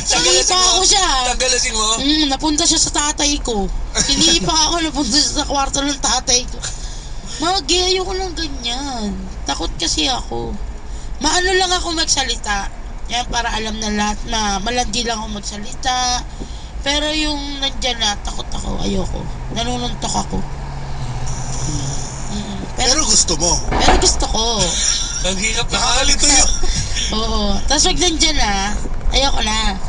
F: Sinipa ako siya.
A: Tagalasing mo?
F: Napunta siya sa tatay ko. Sinipa ako, napunta siya sa kwarto ng tatay ko. Magi, ayoko ng ganyan. Takot kasi ako. Maano lang ako magsalita. Yan, para alam na lahat na malandi lang ako magsalita. Pero yung nandyan na, takot ako, ayoko. Nanununtok ako.
D: Pero gusto mo.
F: Pero gusto ko.
A: Ang hirap na
D: Nakakalito yun.
F: Oo. Tapos pag nandyan na, ayoko na.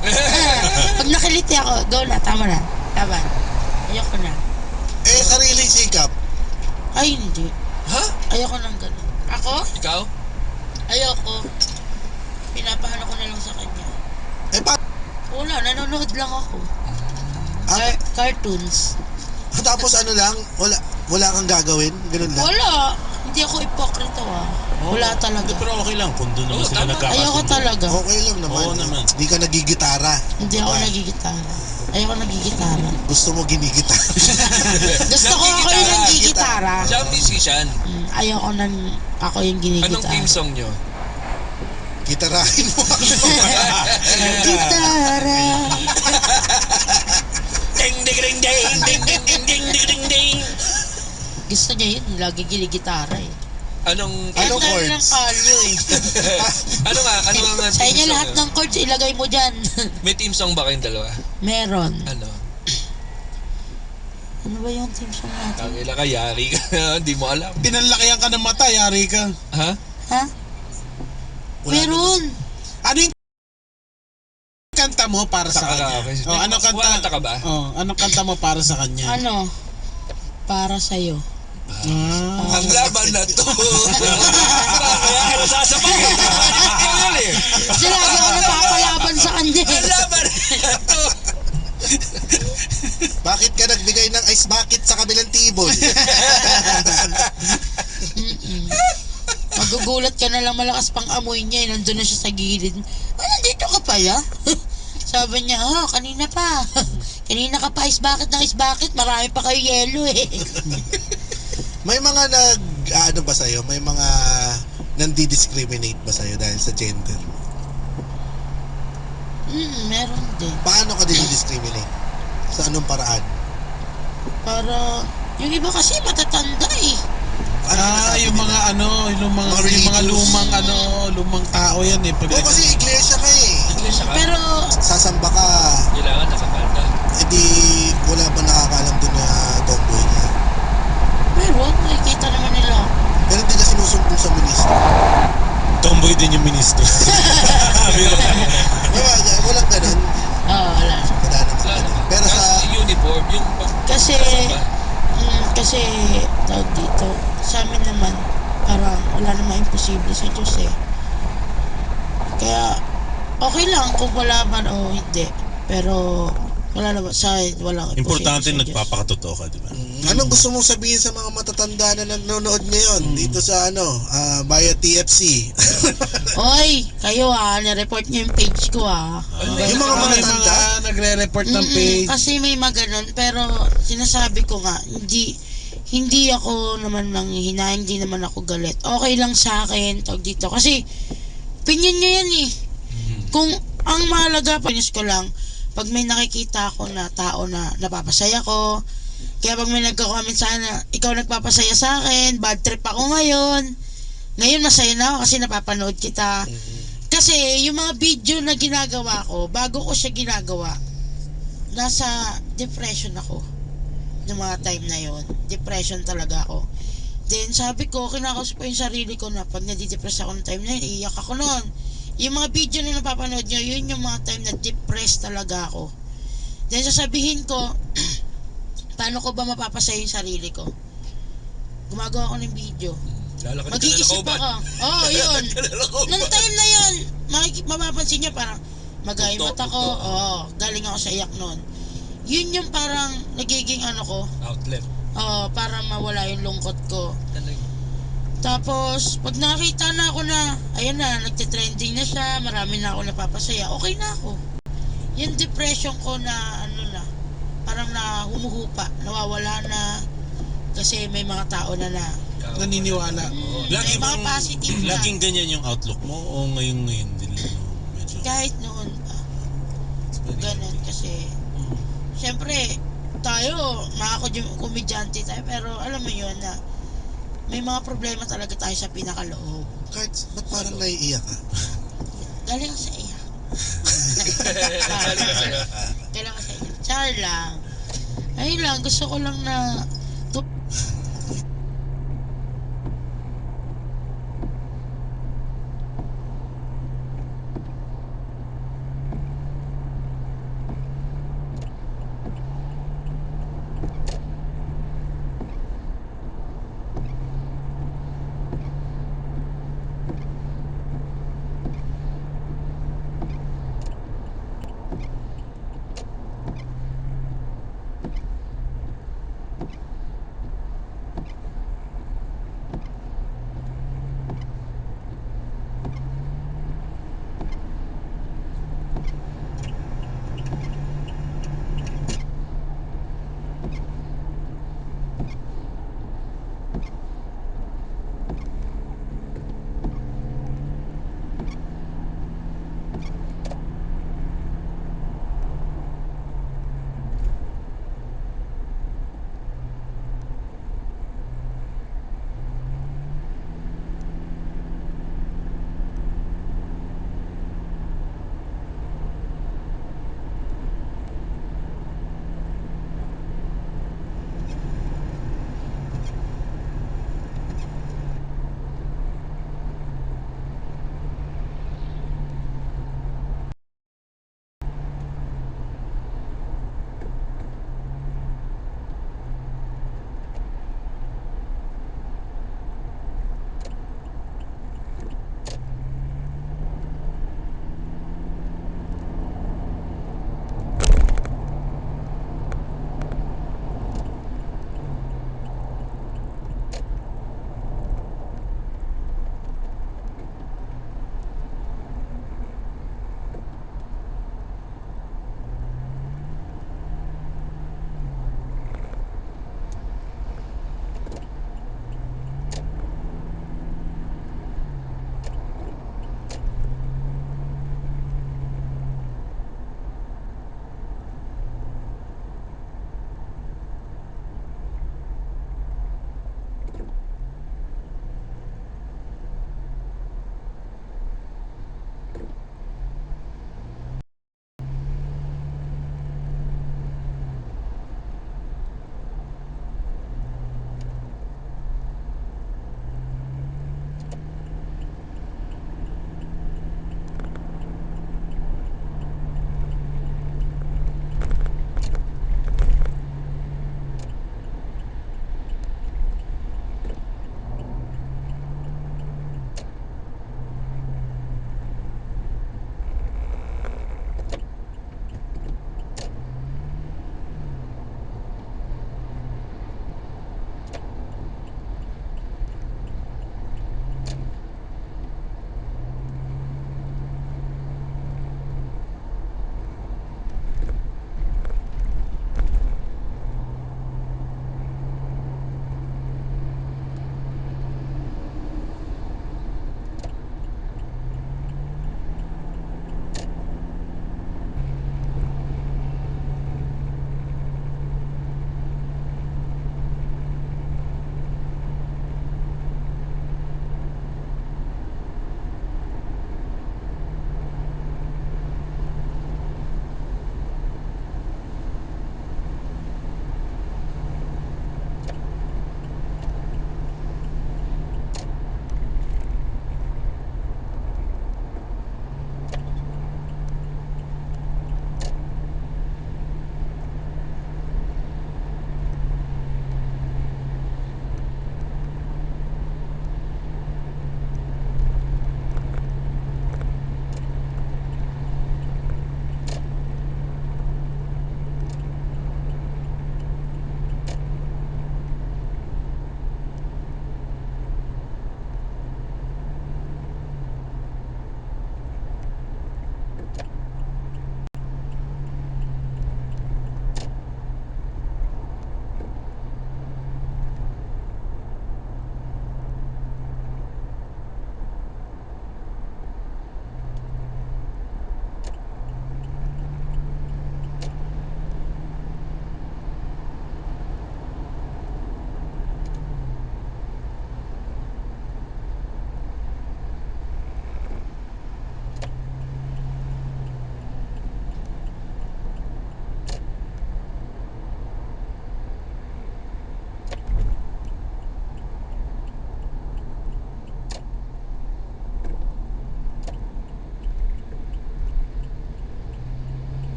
F: Pag nakiliti ako, go na, tama na. Tama. Ayoko na.
D: Eh, sariling sikap.
F: Ay, hindi.
A: Ha?
F: Ayoko nang ganun. Ako?
A: Ikaw?
F: Ayoko. Pinapaano ko na lang sa kanya.
D: Eh,
F: Wala, nanonood lang ako. Cartoons.
D: tapos ano lang, wala kang gagawin? Ganun lang?
F: Wala. Hindi ako ipokrito Wala talaga.
B: Pero okay lang kung doon naman
A: Oo,
B: sila
A: tama.
B: nagkakasundo.
F: Ayoko talaga.
D: Okay lang naman.
B: Oo naman.
D: Hindi ka nagigitara.
F: Hindi ako nagigitara. Ayoko nagigitara.
D: Gusto mo ginigitara.
F: Gusto ko ako yung nagigitara.
A: Siya ang musician.
F: Ayoko nang ako yung ginigitara.
A: Anong theme song nyo?
D: Gitarahin mo ako.
F: Gitara.
A: Ding ding ding ding ding ding ding ding ding ding ding.
F: Gusto niya yun. Lagi giligitara eh.
A: Anong
D: Anong
F: Ang dami
D: chords?
F: ng kalyo eh.
A: ano nga
F: Sa
A: theme
F: inyo
A: song
F: lahat
A: nyo?
F: ng chords ilagay mo dyan.
A: May theme song ba kayong dalawa?
F: Meron.
A: Ano?
F: Ano ba yung team song natin?
A: Kangila ka, yari ka. Hindi mo alam.
C: Pinanlakihan ka ng mata, yari ka.
A: Ha?
F: Ha? Meron.
C: Ano yung kanta mo para sa kanya?
A: karaoke.
C: Oh, anong kanta?
A: Kumanta ka ba?
C: Oh, anong kanta mo para sa kanya?
F: Ano? Para sa'yo.
C: Ah.
A: Ang laban na to. Kaya nasasapakin.
F: Kasi lagi ako napapalaban sa kanya.
A: Ang laban na to.
D: Bakit ka nagbigay ng ice bucket sa kabilang table?
F: Magugulat ka na lang, malakas pang amoy niya. Nandun na siya sa gilid. Nandito ka pala? Sabi niya, kanina pa. Kanina ka pa ice bucket ng ice bucket. Marami pa kayo yelo eh.
D: May mga ano ba sa'yo? May mga nandi-discriminate ba sa'yo dahil sa gender?
F: Meron din.
D: Paano ka dinidiscriminate? Sa anong paraan?
F: Para, yung iba kasi matatanda eh.
D: Ano sinasabi
C: Yung mga
D: nila?
C: ano, yung mga
D: religious.
C: lumang tao yan eh. Pag
D: Oo, kasi iglesia ka eh.
F: Pero,
D: Sasamba ka,
A: Kailangan nakapalda.
D: edi wala ba nakakalam dun na tomboy ka?
F: meron. Nakikita naman nila.
D: Pero hindi ka sinusumbong sa ministro.
B: Tomboy din yung ministro.
D: Walang ganun.
F: Wala.
D: Wala naman. Pero sa...
A: uniform, yung
F: Kasi, kasi, tawag dito, sa amin naman, parang wala namang imposible sa Diyos eh. Kaya, okay lang kung wala man o hindi. Pero, wala naman, sa walang imposible
B: Importante
F: sa Diyos.
B: nagpapakatotoo ka, di ba?
D: Anong gusto mong sabihin sa mga matatanda na nanonood ngayon dito sa via TFC?
F: Oy, kayo nireport niyo yung page ko
D: Yung mga
C: may
D: matatanda?
C: mga nagre-report ng page.
F: Kasi may maganon, pero sinasabi ko nga, hindi ako naman nanghihina, hindi naman ako galit. Okay lang sa akin, tawag dito. Kasi, opinion nyo yan eh. Kung ang mahalaga, pinis ko lang, pag may nakikita ako na tao na napapasaya ko, kaya pag may nagko-comment sana, ikaw nagpapasaya sa akin, bad trip ako ngayon. Ngayon masaya na ako kasi napapanood kita. Kasi yung mga video na ginagawa ko, bago ko siya ginagawa, nasa depression ako. Yung mga time na yon, depression talaga ako. Then sabi ko, kinakausap ko yung sarili ko na pag nadidepress ako ng time na yun, iiyak ako noon. Yung mga video na napapanood nyo, yun yung mga time na depressed talaga ako. Then sasabihin ko, paano ko ba mapapasaya yung sarili ko? Gumagawa ako ng video. Mag-iisip ako. Yun. Nung time na yun, mapapansin nyo parang magay mata ko. Galing ako sa iyak noon. Yun yung parang nagiging ano ko.
A: outlet.
F: para mawala yung lungkot ko.
A: Talaga.
F: Tapos, pag nakita na ako na, ayan na, nagte-trending na siya, marami na ako napapasaya, okay na ako. Yung depression ko na, parang na humuhupa, nawawala na, kasi may mga tao na
C: Naniniwala.
F: may mga positive na.
B: Laging ganyan yung outlook mo o ngayon din no, medyo
F: Kahit noon pa,
B: it's very
F: ganun,
B: healthy.
F: kasi, syempre, tayo, mga komedyante tayo, pero alam mo yun na, may mga problema talaga tayo sa pinakaloob.
D: Cards, ba't parang naiiyak ka?
F: Galing ako sa iya. Galing ako sa iya. Char lang. Ayun lang, gusto ko lang na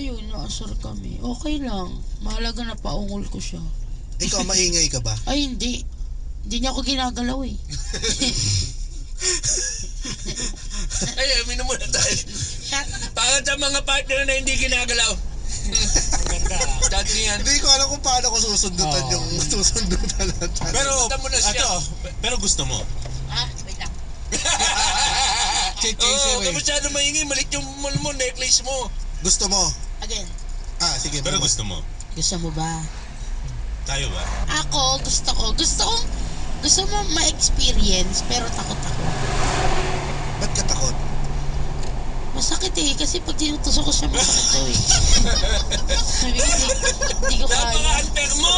F: ayun, naasar kami. Okay lang. Mahalaga na paungol ko siya.
D: Ikaw, maingay ka ba?
F: Ay, hindi. Hindi niya ako ginagalaw eh.
A: Ay, aminin mo na tayo.
F: Shut
A: Para sa mga partner na hindi ginagalaw.
E: Ang ganda.
A: Dati yan.
D: Hindi ko alam kung paano ko susundutan
E: Oo.
D: yung susundutan natin.
B: Pero,
A: Tama na siya.
B: pero gusto mo.
F: Wait lang.
C: Chaser
A: Oo,
C: eh.
A: masyado maingay. Malit yung necklace mo.
D: Gusto mo?
F: Again,
D: Sige.
B: Pero
D: Mama.
B: gusto mo.
F: gusto mo ba?
B: Tayo ba?
F: Ako, gusto mo ma-experience, pero takot ako.
D: Ba't ka takot?
F: Masakit eh, kasi pag tinutusok ko siya, masakit daw eh. Sabi ko, hindi ko kaya.
A: Napaka-unfair mo.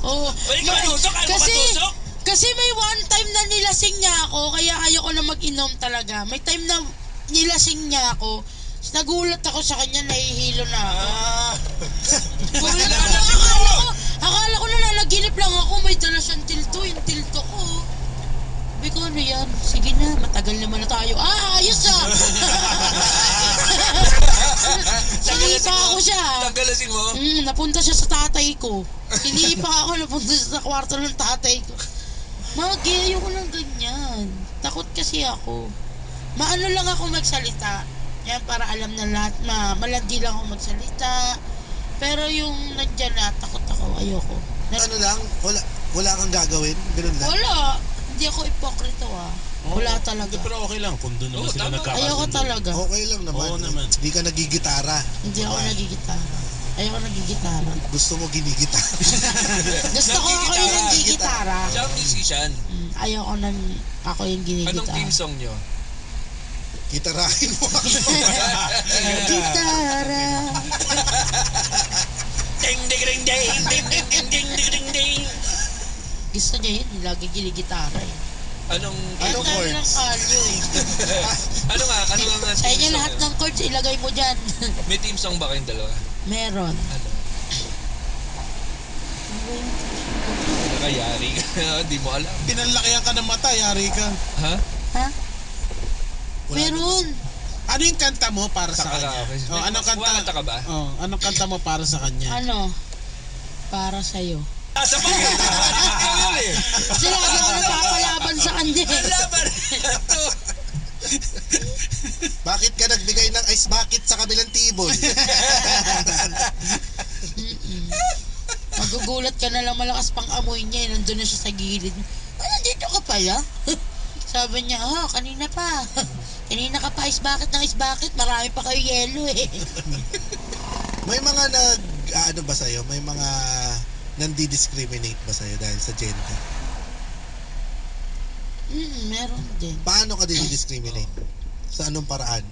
F: Oo.
A: Ay, ikaw matusok? Ayaw mo
F: Kasi,
A: matusok?
F: kasi may one time na nilasing niya ako, kaya ayoko na mag-inom talaga. May time na nilasing niya ako, nagulat ako sa kanya, nahihilo na ako. Gulat ako. Akala ko na nanaginip lang ako, may dala siyang tilto, yung tilto ko. Sabi ko, ano yan? Sige na, matagal naman na tayo. Ayos ah! Sinipa ako siya.
A: Tagalasing mo?
F: Napunta siya sa tatay ko. Sinipa ako, napunta siya sa kwarto ng tatay ko. Magi, ayoko ng ganyan. Takot kasi ako. Maano lang ako magsalita. Yan, para alam na lahat, malandi lang ako magsalita. Pero yung nandyan na, takot ako, ayoko.
D: Ano lang? Wala kang gagawin? Ganun lang?
F: Wala. Hindi ako ipokrito ah. Wala talaga.
B: Pero okay lang kung doon naman
A: Oo,
B: sila
A: tama.
B: nagkakasundo.
F: Ayoko talaga.
D: Okay lang naman.
B: Oo naman.
D: Hindi ka nagigitara.
F: Hindi ako
D: Diba?
F: nagigitara. Ayoko nagigitara.
D: Gusto mo ginigitara.
F: Gusto ko ako yung nagigitara.
A: Siya ang musician.
F: Ayoko nang ako yung
A: Anong
F: ginigitara.
A: team song nyo?
D: Gitarahin mo ako.
F: Gitara.
A: Ding ding ding ding ding ding ding ding ding ding ding.
F: Gusto niya yun, lagi ginigitara eh.
A: Anong
D: Anong
F: Ang dami ng
D: chords?
F: kalyo eh.
A: ano nga
F: Sa
A: team
F: inyo
A: song
F: lahat
A: nyo?
F: ng chords, ilagay mo dyan.
A: May team song ba kayong dalawa?
F: Meron.
A: Ano? Nakayari ka. Hindi mo alam.
C: Pinanlakihan ka ng mata, yari ka.
A: Ha?
F: Ha? Meron.
C: Ano yung kanta mo para sa kanya?
A: karaoke.
C: Oh, anong kanta?
A: Kumakanta ka ba?
C: Oh, anong kanta mo para sa kanya?
F: Ano? Para sa'yo.
A: Sa bagay. Ano eh?
F: Kasi lagi ako napapalaban sa kanya eh.
A: Laban. Ito.
D: Bakit ka nagbigay ng ice bucket sa kabilang table?
F: Magugulat ka na lang, malakas pang amoy niya eh. Nandun na siya sa gilid. Nandito ka pala? Sabi niya, kanina pa. Kanina ka pa ice bucket ng ice bucket. Marami pa kayo yelo eh.
D: May mga ano ba sa'yo? May mga nandi-discriminate ba sa'yo dahil sa gender?
F: Meron din.
D: Paano ka discriminate? Sa anong paraan?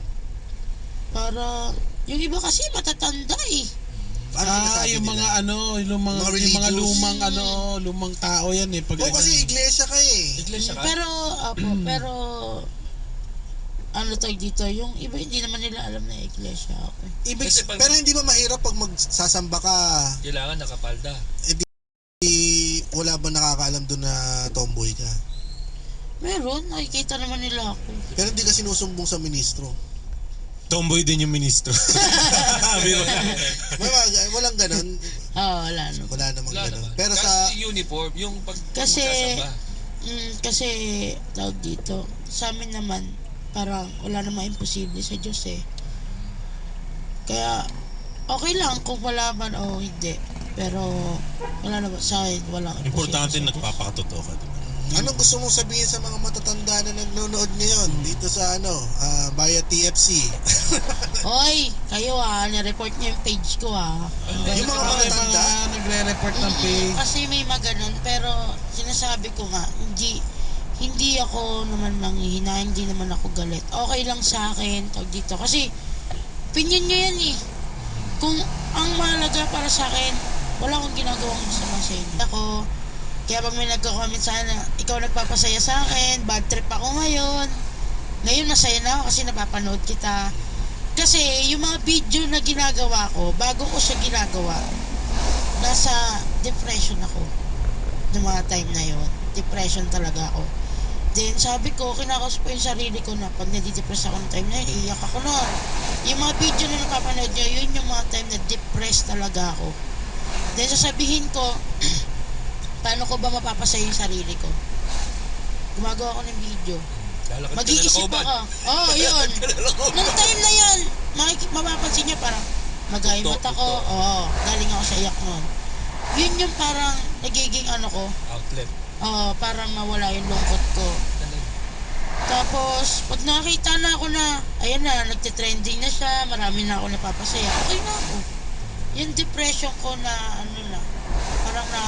F: Para, yung iba kasi matatanda eh.
D: Ano sinasabi
C: Yung
D: nila?
C: mga ano, yung mga
D: religious.
C: lumang tao yan eh. Pag
D: Oo, kasi iglesia ka eh.
A: Iglesia ka?
F: Pero, ano tawag dito, yung iba hindi naman nila alam na iglesia ako eh.
D: Ibig,
A: Kasi pag-
D: pero hindi ba mahirap pag magsasamba ka,
A: Kailangan nakapalda.
D: wala ba nakakaalam doon na tomboy ka?
F: Meron, nakikita naman nila ako.
D: Pero hindi ka sinusumbong sa ministro.
B: Tomboy din yung ministro.
D: Walang ganun.
F: Wala naman.
D: Wala namang
A: Wala
D: ganun.
A: naman.
D: Pero
A: Kasi
D: sa...
A: uniform, yung pag
F: Kasi,
A: magsasamba.
F: kasi, tawag dito, sa amin naman, parang wala namang imposible sa Diyos eh. Kaya, okay lang kung wala man o hindi. Pero, wala naman sa akin, walang imposible
B: Importante
F: sa Diyos.
B: nagpapakatotoo ka, diba?
D: Anong gusto mong sabihin sa mga matatanda na nagnonood ngayon dito sa via TFC?
F: Hoy, kayo nireport niyo yung page ko
D: Yung mga matatanda?
C: nagre-report ng page.
F: Kasi may maganon, pero sinasabi ko nga, hindi ako naman nanghihina, hindi naman ako galit. Okay lang sa akin, tawag dito. Kasi, opinion nyo yan eh. Kung ang mahalaga para sa akin, wala akong ginagawang masama sa inyo. Kaya pag may nagko-comment sana, ikaw nagpapasaya sa akin, bad trip ako ngayon. Ngayon masaya na ako kasi napapanood kita. Kasi yung mga video na ginagawa ko, bago ko siya ginagawa, nasa depression ako. Noong mga time na yon, depression talaga ako. Then sabi ko, kinakaus po yung sarili ko na pag nadidepress ako ng time na yun, iiyak ako nun. Yung mga video na napapanood nyo, yun yung mga time na depressed talaga ako. Then sasabihin ko, paano ko ba mapapasaya yung sarili ko? Gumagawa ako ng video.
A: Lalakad ka na
F: Mag-iisip
A: nakauban.
F: ako. Oo, yun. Nung time na yun, mapapansin niya parang magaymat
A: Tuktok,
F: ako.
A: tuktok.
F: Oo, galing ako sa iyak nun. Yun yung parang nagiging ano ko,
A: Outlet.
F: parang mawala yung lungkot ko. Tapos, pag nakita na ako na, ayan na, nagtitrending na siya, marami na ako napapasaya, okay na ako. Yung depression ko na, ano na, parang na